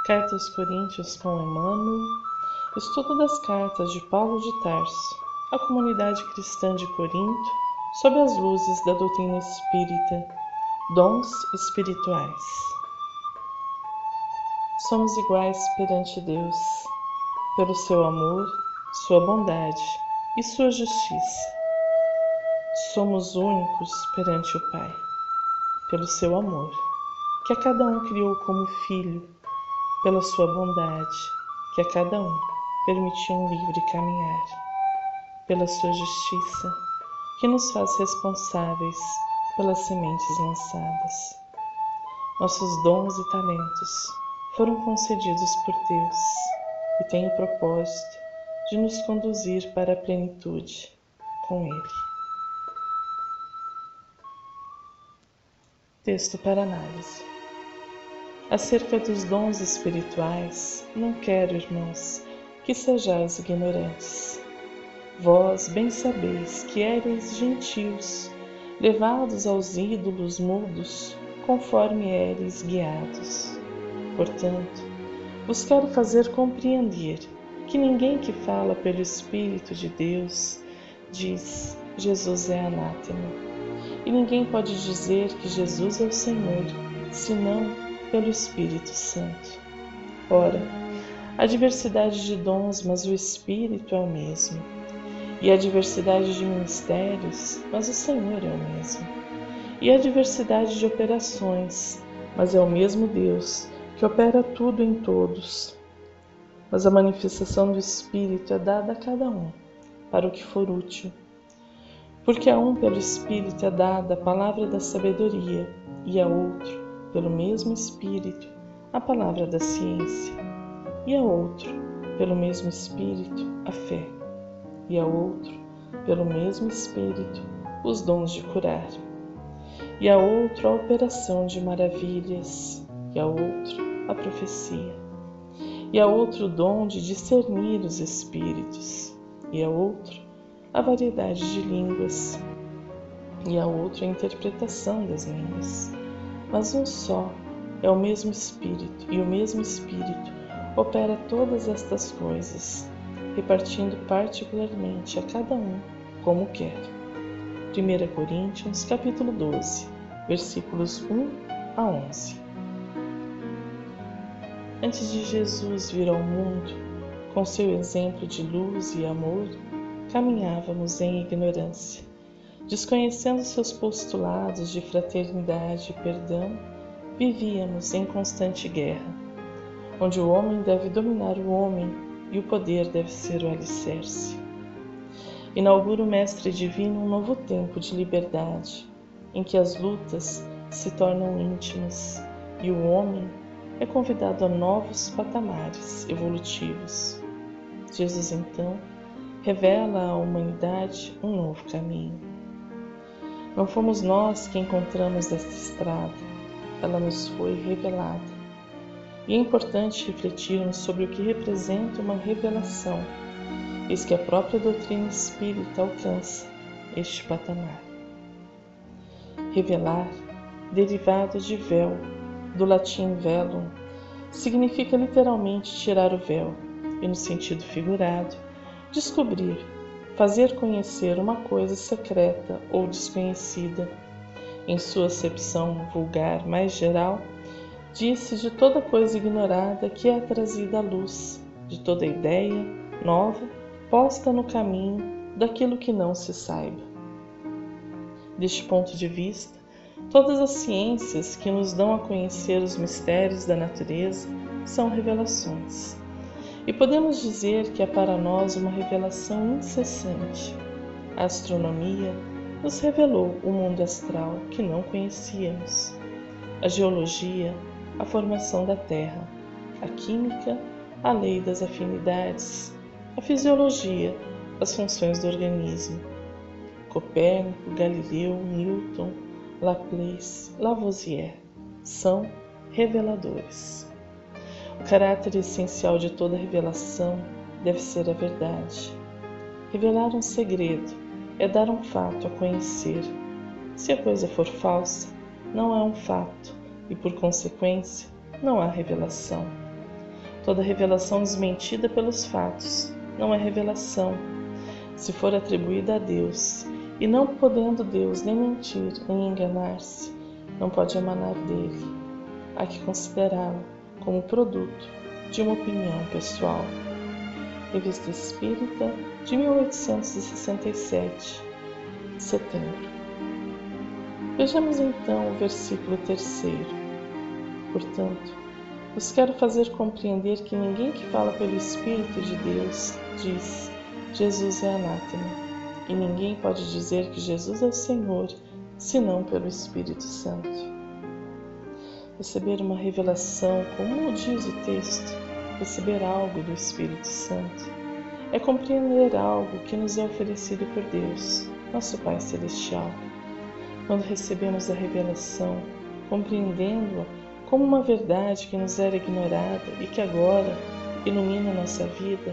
Carta aos Coríntios com Emmanuel. Estudo das cartas de Paulo de Tarso, à comunidade cristã de Corinto, sob as luzes da doutrina espírita. Dons espirituais. Somos iguais perante Deus, pelo seu amor, sua bondade e sua justiça. Somos únicos perante o Pai, pelo seu amor, que a cada um criou como filho, pela sua bondade, que a cada um permitiu um livre caminhar, pela sua justiça, que nos faz responsáveis pelas sementes lançadas. Nossos dons e talentos foram concedidos por Deus e têm o propósito de nos conduzir para a plenitude com Ele. Texto para análise. Acerca dos dons espirituais, não quero, irmãos, que sejais ignorantes. Vós bem sabeis que éreis gentios, levados aos ídolos mudos, conforme éreis guiados. Portanto, vos quero fazer compreender que ninguém que fala pelo Espírito de Deus diz: Jesus é anátema. E ninguém pode dizer que Jesus é o Senhor, senão pelo Espírito Santo. Ora, há diversidade de dons, mas o Espírito é o mesmo. E há diversidade de ministérios, mas o Senhor é o mesmo. E há diversidade de operações, mas é o mesmo Deus que opera tudo em todos. Mas a manifestação do Espírito é dada a cada um, para o que for útil. Porque a um pelo Espírito é dada a palavra da sabedoria, e a outro, pelo mesmo Espírito, a palavra da ciência, e a outro, pelo mesmo Espírito, a fé, e a outro, pelo mesmo Espírito, os dons de curar, e a outro a operação de maravilhas, e a outro a profecia, e a outro o dom de discernir os espíritos, e a outro a variedade de línguas, e a outro a interpretação das línguas. Mas um só é o mesmo Espírito, e o mesmo Espírito opera todas estas coisas, repartindo particularmente a cada um como quer. 1 Coríntios, capítulo 12, versículos 1 a 11. Antes de Jesus vir ao mundo, com seu exemplo de luz e amor, caminhávamos em ignorância. Desconhecendo seus postulados de fraternidade e perdão, vivíamos em constante guerra, onde o homem deve dominar o homem e o poder deve ser o alicerce. Inaugura o Mestre Divino um novo tempo de liberdade, em que as lutas se tornam íntimas e o homem é convidado a novos patamares evolutivos. Jesus, então, revela à humanidade um novo caminho. Não fomos nós que encontramos esta estrada, ela nos foi revelada. E é importante refletirmos sobre o que representa uma revelação, eis que a própria doutrina espírita alcança este patamar. Revelar, derivado de véu, do latim velum, significa literalmente tirar o véu, e no sentido figurado, descobrir, fazer conhecer uma coisa secreta ou desconhecida. Em sua acepção vulgar mais geral, diz-se de toda coisa ignorada que é trazida à luz, de toda ideia nova posta no caminho daquilo que não se saiba. Deste ponto de vista, todas as ciências que nos dão a conhecer os mistérios da natureza são revelações. E podemos dizer que é para nós uma revelação incessante. A astronomia nos revelou o mundo astral que não conhecíamos. A geologia, a formação da Terra. A química, a lei das afinidades. A fisiologia, as funções do organismo. Copérnico, Galileu, Newton, Laplace, Lavoisier são reveladores. O caráter essencial de toda revelação deve ser a verdade. Revelar um segredo é dar um fato a conhecer. Se a coisa for falsa, não é um fato e, por consequência, não há revelação. Toda revelação desmentida pelos fatos não é revelação, se for atribuída a Deus, e não podendo Deus nem mentir nem enganar-se, não pode emanar dele. Há que considerá-la como produto de uma opinião pessoal. Revista Espírita de 1867, setembro. Vejamos então o versículo 3º. Portanto, vos quero fazer compreender que ninguém que fala pelo Espírito de Deus diz: Jesus é anátema, e ninguém pode dizer que Jesus é o Senhor, senão pelo Espírito Santo. Receber uma revelação, como diz o texto, receber algo do Espírito Santo, é compreender algo que nos é oferecido por Deus, nosso Pai Celestial. Quando recebemos a revelação, compreendendo-a como uma verdade que nos era ignorada e que agora ilumina nossa vida,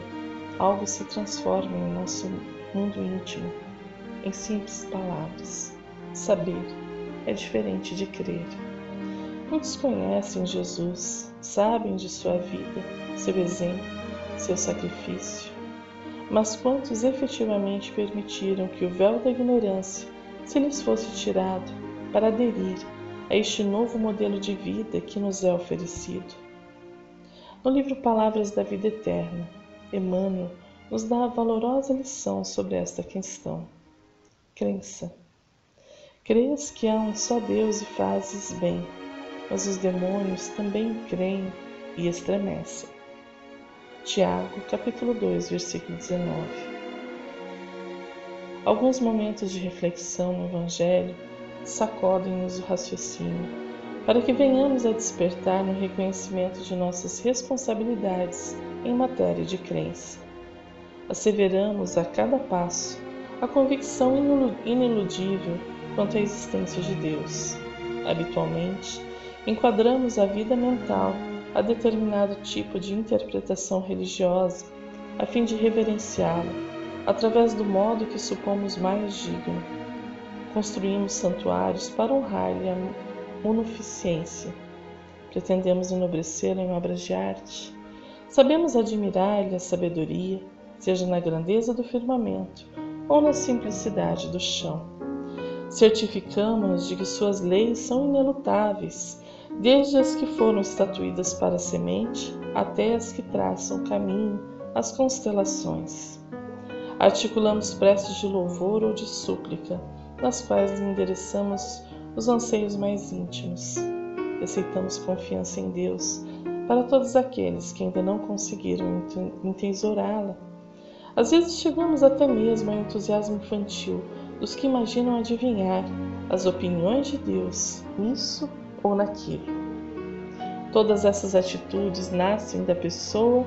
algo se transforma em nosso mundo íntimo. Em simples palavras, saber é diferente de crer. Muitos conhecem Jesus, sabem de sua vida, seu exemplo, seu sacrifício. Mas quantos efetivamente permitiram que o véu da ignorância se lhes fosse tirado para aderir a este novo modelo de vida que nos é oferecido? No livro Palavras da Vida Eterna, Emmanuel nos dá a valorosa lição sobre esta questão. Crença. Crês que há um só Deus e fazes bem, mas os demônios também creem e estremecem. Tiago, capítulo 2, versículo 19. Alguns momentos de reflexão no Evangelho sacodem-nos o raciocínio, para que venhamos a despertar no reconhecimento de nossas responsabilidades em matéria de crença. Asseveramos a cada passo a convicção iniludível quanto à existência de Deus. Habitualmente, enquadramos a vida mental a determinado tipo de interpretação religiosa, a fim de reverenciá-la, através do modo que supomos mais digno. Construímos santuários para honrar-lhe a munificência. Pretendemos enobrecê-la em obras de arte. Sabemos admirar-lhe a sabedoria, seja na grandeza do firmamento ou na simplicidade do chão. Certificamos-nos de que suas leis são inelutáveis, desde as que foram estatuídas para a semente até as que traçam caminho às constelações. Articulamos preces de louvor ou de súplica, nas quais endereçamos os anseios mais íntimos. Aceitamos confiança em Deus para todos aqueles que ainda não conseguiram entesourá-la. Às vezes chegamos até mesmo ao entusiasmo infantil dos que imaginam adivinhar as opiniões de Deus nisso ou naquilo. Todas essas atitudes nascem da pessoa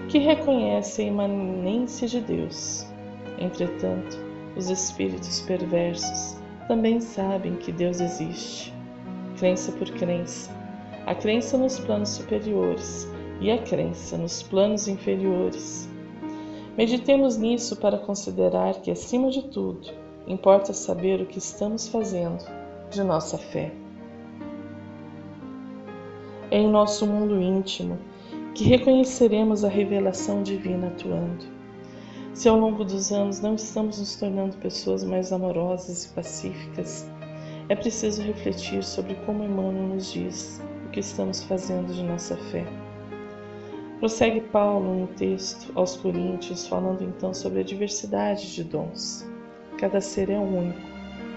que reconhece a imanência de Deus. Entretanto, os espíritos perversos também sabem que Deus existe. Crença por crença, a crença nos planos superiores e a crença nos planos inferiores. Meditemos nisso para considerar que, acima de tudo, importa saber o que estamos fazendo de nossa fé. É em nosso mundo íntimo que reconheceremos a revelação divina atuando. Se ao longo dos anos não estamos nos tornando pessoas mais amorosas e pacíficas, é preciso refletir sobre como Emmanuel nos diz o que estamos fazendo de nossa fé. Prossegue Paulo no texto aos Coríntios, falando então sobre a diversidade de dons. Cada ser é único,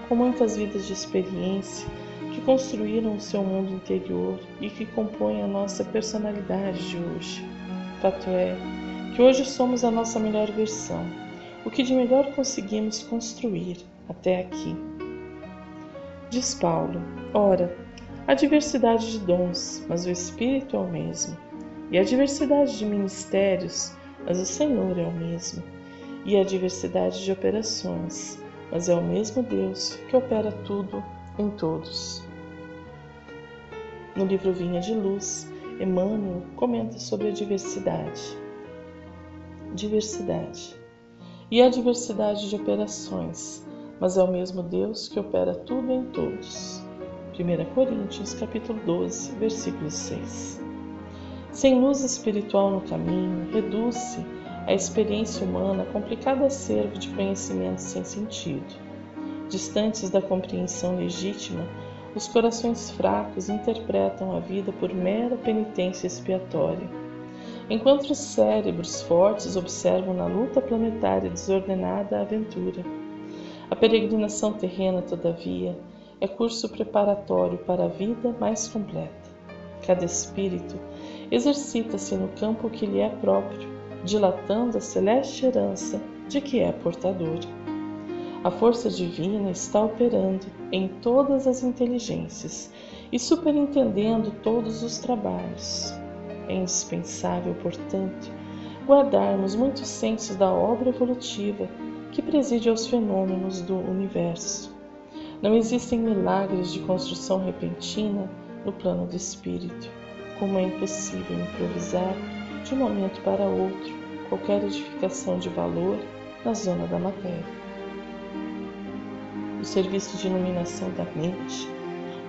com muitas vidas de experiência que construíram o seu mundo interior e que compõem a nossa personalidade de hoje. Fato é que hoje somos a nossa melhor versão, o que de melhor conseguimos construir até aqui. Diz Paulo: ora, há diversidade de dons, mas o Espírito é o mesmo. E a diversidade de ministérios, mas o Senhor é o mesmo. E a diversidade de operações, mas é o mesmo Deus que opera tudo em todos. No livro Vinha de Luz, Emmanuel comenta sobre a diversidade. Diversidade. E a diversidade de operações, mas é o mesmo Deus que opera tudo em todos. 1 Coríntios, capítulo 12, versículo 6. Sem luz espiritual no caminho, reduz-se a experiência humana a complicado acervo de conhecimentos sem sentido. Distantes da compreensão legítima, os corações fracos interpretam a vida por mera penitência expiatória, enquanto os cérebros fortes observam na luta planetária desordenada a aventura. A peregrinação terrena, todavia, é curso preparatório para a vida mais completa. Cada espírito exercita-se no campo que lhe é próprio, dilatando a celeste herança de que é portador. A força divina está operando em todas as inteligências e superintendendo todos os trabalhos. É indispensável, portanto, guardarmos muito senso da obra evolutiva que preside aos fenômenos do universo. Não existem milagres de construção repentina no plano do espírito, como é impossível improvisar de um momento para outro qualquer edificação de valor na zona da matéria. O serviço de iluminação da mente,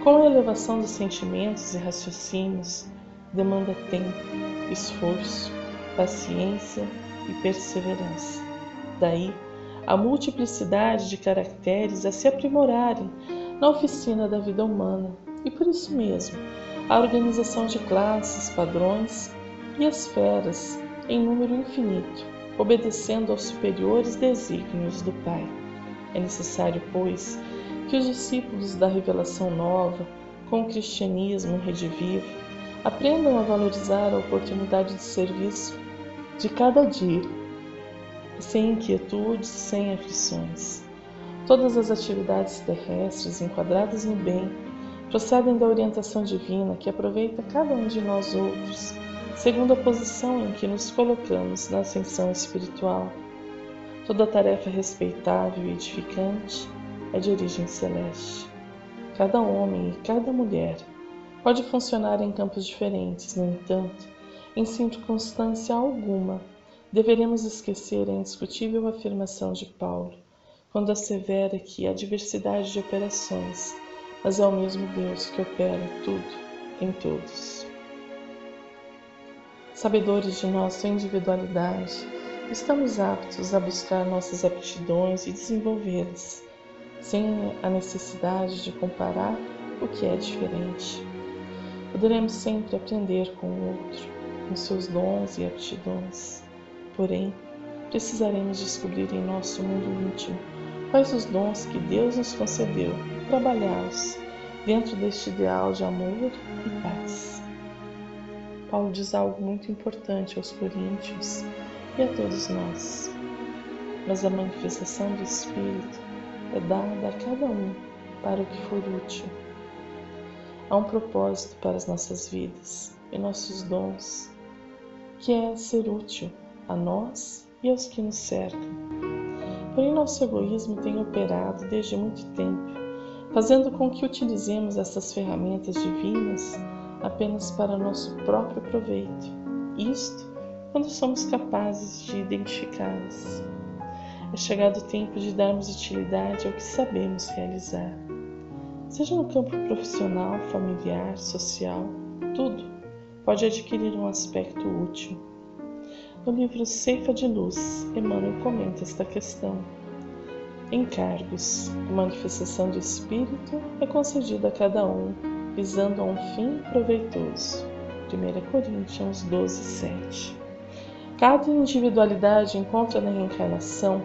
com a elevação dos sentimentos e raciocínios, demanda tempo, esforço, paciência e perseverança. Daí, a multiplicidade de caracteres a se aprimorarem na oficina da vida humana e, por isso mesmo, a organização de classes, padrões e esferas em número infinito, obedecendo aos superiores desígnios do Pai. É necessário, pois, que os discípulos da revelação nova, com o cristianismo redivivo, aprendam a valorizar a oportunidade de serviço de cada dia, sem inquietudes, sem aflições. Todas as atividades terrestres enquadradas no bem procedem da orientação divina que aproveita cada um de nós outros, segundo a posição em que nos colocamos na ascensão espiritual. Toda tarefa respeitável e edificante é de origem celeste. Cada homem e cada mulher pode funcionar em campos diferentes, no entanto, em circunstância alguma, deveremos esquecer a indiscutível afirmação de Paulo, quando assevera que há diversidade de operações, mas é o mesmo Deus que opera tudo em todos. Sabedores de nossa individualidade, estamos aptos a buscar nossas aptidões e desenvolvê-las, sem a necessidade de comparar o que é diferente. Poderemos sempre aprender com o outro, com seus dons e aptidões. Porém, precisaremos descobrir em nosso mundo íntimo quais os dons que Deus nos concedeu e trabalhá-los dentro deste ideal de amor e paz. Paulo diz algo muito importante aos coríntios e a todos nós. Mas a manifestação do Espírito é dada a cada um para o que for útil. Há um propósito para as nossas vidas e nossos dons, que é ser útil a nós e aos que nos cercam. Porém, nosso egoísmo tem operado desde muito tempo, fazendo com que utilizemos essas ferramentas divinas apenas para nosso próprio proveito. Isto quando somos capazes de identificá-las. É chegado o tempo de darmos utilidade ao que sabemos realizar. Seja no campo profissional, familiar, social, tudo pode adquirir um aspecto útil. No livro Ceifa de Luz, Emmanuel comenta esta questão. Encargos. A manifestação do Espírito é concedida a cada um, visando a um fim proveitoso. 1 Coríntios 12:7. Cada individualidade encontra na reencarnação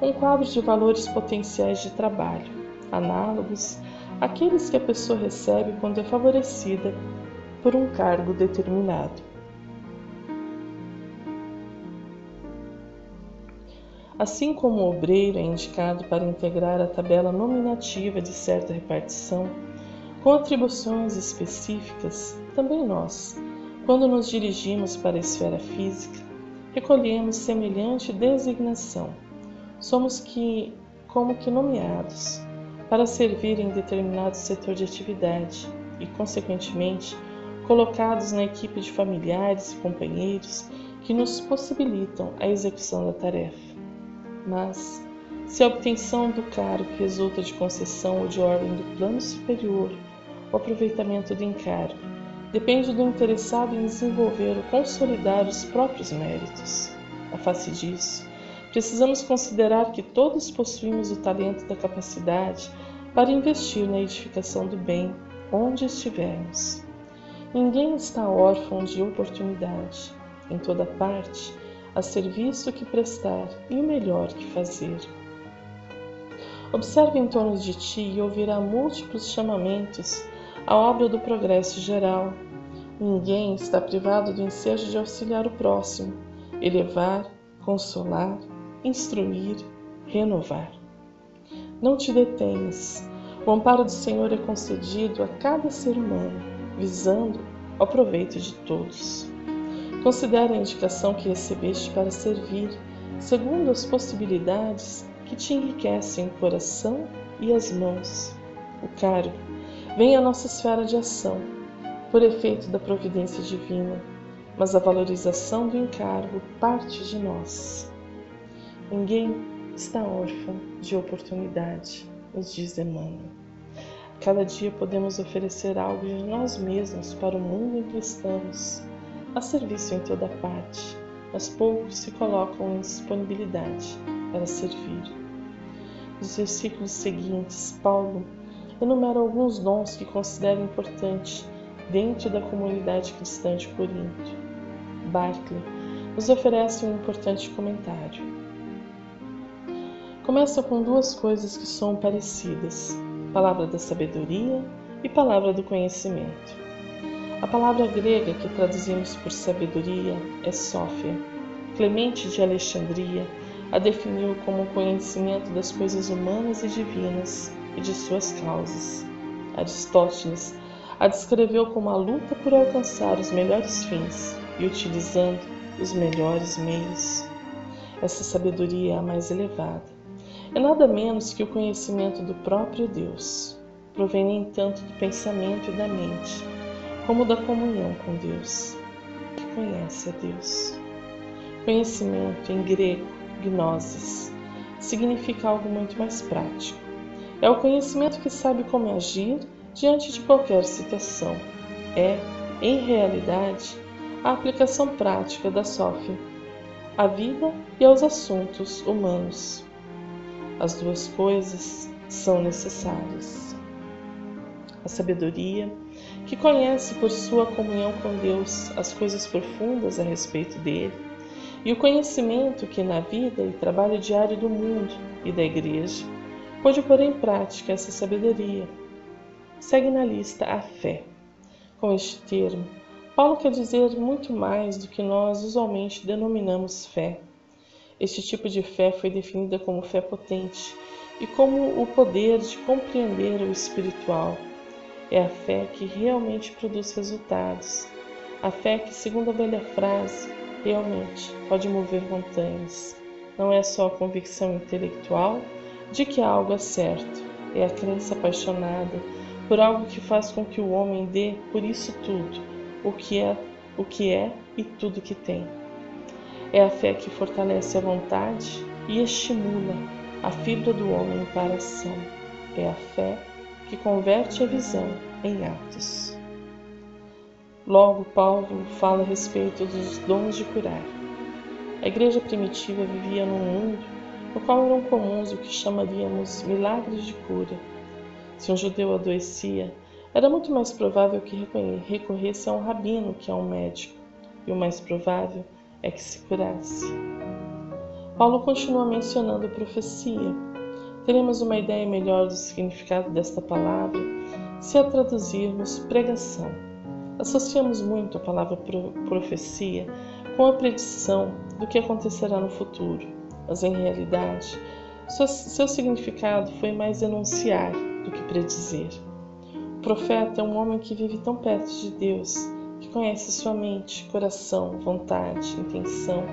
um quadro de valores potenciais de trabalho, análogos àqueles que a pessoa recebe quando é favorecida por um cargo determinado. Assim como o obreiro é indicado para integrar a tabela nominativa de certa repartição, com atribuições específicas, também nós, quando nos dirigimos para a esfera física, recolhemos semelhante designação. Somos como que nomeados para servir em determinado setor de atividade e, consequentemente, colocados na equipe de familiares e companheiros que nos possibilitam a execução da tarefa. Mas, se a obtenção do cargo resulta de concessão ou de ordem do plano superior, o aproveitamento do encargo depende do interessado em desenvolver ou consolidar os próprios méritos. A face disso, precisamos considerar que todos possuímos o talento da capacidade para investir na edificação do bem onde estivermos. Ninguém está órfão de oportunidade. Em toda parte, há serviço que prestar e o melhor que fazer. Observe em torno de ti e ouvirá múltiplos chamamentos à obra do progresso geral. Ninguém está privado do ensejo de auxiliar o próximo, elevar, consolar, instruir, renovar. Não te detenhas. O amparo do Senhor é concedido a cada ser humano, visando ao proveito de todos. Considere a indicação que recebeste para servir, segundo as possibilidades que te enriquecem o coração e as mãos. O cargo vem à nossa esfera de ação, por efeito da providência divina, mas a valorização do encargo parte de nós. Ninguém está órfão de oportunidade, nos diz Emmanuel. Cada dia podemos oferecer algo de nós mesmos para o mundo em que estamos. Há serviço em toda parte, mas poucos se colocam em disponibilidade para servir. Nos versículos seguintes, Paulo enumera alguns dons que considera importantes dentro da comunidade cristã de Corinto. Barclay nos oferece um importante comentário. Começa com duas coisas que são parecidas: palavra da sabedoria e palavra do conhecimento. A palavra grega que traduzimos por sabedoria é Sófia. Clemente de Alexandria a definiu como o conhecimento das coisas humanas e divinas e de suas causas. Aristóteles a descreveu como a luta por alcançar os melhores fins e utilizando os melhores meios. Essa sabedoria é a mais elevada. É nada menos que o conhecimento do próprio Deus. Provém nem tanto do pensamento e da mente, como da comunhão com Deus, que conhece a Deus. Conhecimento, em grego, gnosis, significa algo muito mais prático. É o conhecimento que sabe como agir diante de qualquer situação. É, em realidade, a aplicação prática da Sófia à vida e aos assuntos humanos. As duas coisas são necessárias. A sabedoria, que conhece por sua comunhão com Deus as coisas profundas a respeito dele, e o conhecimento que na vida e trabalho diário do mundo e da Igreja pode pôr em prática essa sabedoria. Segue na lista a fé. Com este termo, Paulo quer dizer muito mais do que nós usualmente denominamos fé. Este tipo de fé foi definida como fé potente e como o poder de compreender o espiritual. É a fé que realmente produz resultados. A fé que, segundo a velha frase, realmente pode mover montanhas. Não é só a convicção intelectual de que algo é certo, é a crença apaixonada por algo que faz com que o homem dê por isso tudo, o que é e tudo que tem. É a fé que fortalece a vontade e estimula a fibra do homem para a ação. É a fé que converte a visão em atos. Logo, Paulo fala a respeito dos dons de curar. A igreja primitiva vivia num mundo no qual eram comuns o que chamaríamos milagres de cura. Se um judeu adoecia, era muito mais provável que recorresse a um rabino que a um médico, e o mais provável é que se curasse. Paulo continua mencionando profecia. Teremos uma ideia melhor do significado desta palavra se a traduzirmos pregação. Associamos muito a palavra profecia com a predição do que acontecerá no futuro, mas em realidade, seu significado foi mais enunciar do que predizer. O profeta é um homem que vive tão perto de Deus, que conhece sua mente, coração, vontade, intenção,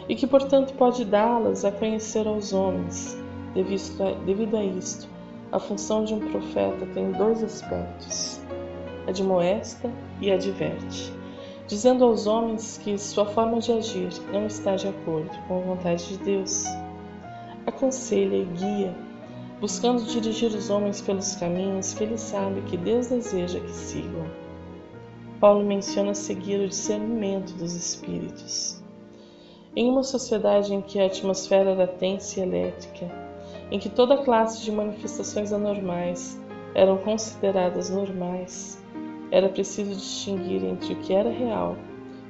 e que, portanto, pode dá-las a conhecer aos homens. Devido a isto, a função de um profeta tem dois aspectos: admoesta e adverte, dizendo aos homens que sua forma de agir não está de acordo com a vontade de Deus. Aconselha e guia, buscando dirigir os homens pelos caminhos que ele sabe que Deus deseja que sigam. Paulo menciona seguir o discernimento dos espíritos. Em uma sociedade em que a atmosfera era tensa e elétrica, em que toda classe de manifestações anormais eram consideradas normais, era preciso distinguir entre o que era real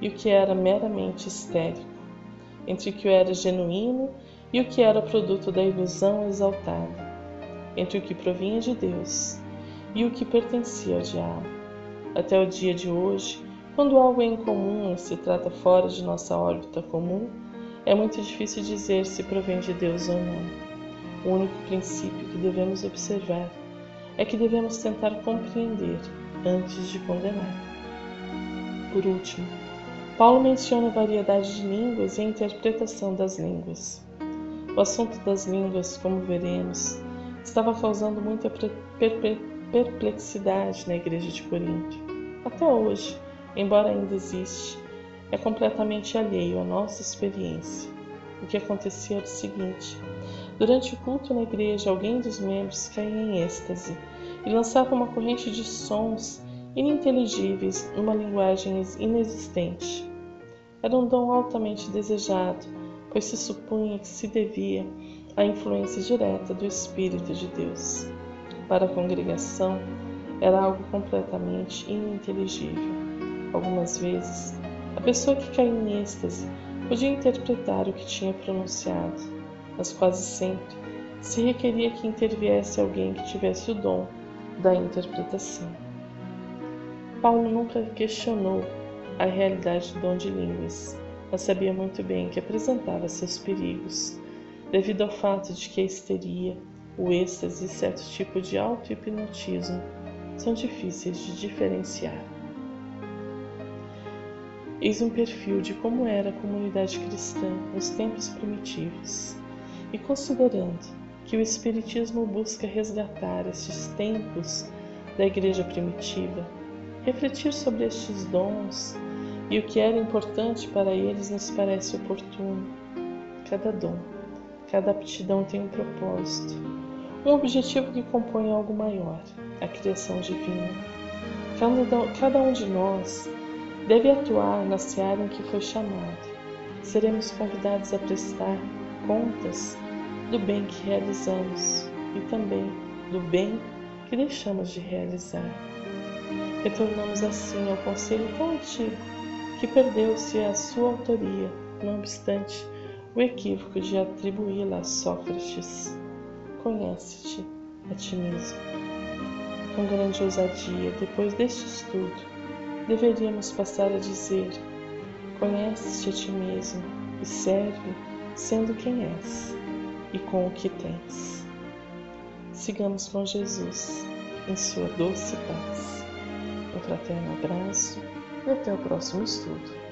e o que era meramente histérico, entre o que era genuíno e o que era produto da ilusão exaltada, entre o que provinha de Deus e o que pertencia ao diabo. Até o dia de hoje, quando algo é incomum e se trata fora de nossa órbita comum, é muito difícil dizer se provém de Deus ou não. O único princípio que devemos observar é que devemos tentar compreender antes de condenar. Por último, Paulo menciona a variedade de línguas e a interpretação das línguas. O assunto das línguas, como veremos, estava causando muita perplexidade na igreja de Corinto. Até hoje, embora ainda existe, é completamente alheio à nossa experiência. O que acontecia era o seguinte: durante o culto na igreja, alguém dos membros caía em êxtase e lançava uma corrente de sons ininteligíveis numa linguagem inexistente. Era um dom altamente desejado, pois se supunha que se devia à influência direta do Espírito de Deus. Para a congregação, era algo completamente ininteligível. Algumas vezes, a pessoa que caía em êxtase podia interpretar o que tinha pronunciado, mas quase sempre se requeria que interviesse alguém que tivesse o dom da interpretação. Paulo nunca questionou a realidade do dom de línguas, mas sabia muito bem que apresentava seus perigos, devido ao fato de que a histeria, o êxtase e certo tipo de auto-hipnotismo são difíceis de diferenciar. Eis um perfil de como era a comunidade cristã nos tempos primitivos, e considerando que o Espiritismo busca resgatar estes tempos da igreja primitiva, refletir sobre estes dons e o que era importante para eles nos parece oportuno. Cada dom, cada aptidão tem um propósito, um objetivo que compõe algo maior, a criação divina. Cada um de nós deve atuar na seara em que foi chamado. Seremos convidados a prestar contas do bem que realizamos e também do bem que deixamos de realizar. Retornamos assim ao conselho tão antigo que perdeu-se a sua autoria, não obstante o equívoco de atribuí-la a Sócrates. Conhece-te a ti mesmo. Com grande ousadia, depois deste estudo, deveríamos passar a dizer: conhece-te a ti mesmo e serve sendo quem és e com o que tens. Sigamos com Jesus em sua doce paz. Um fraterno abraço e até o próximo estudo.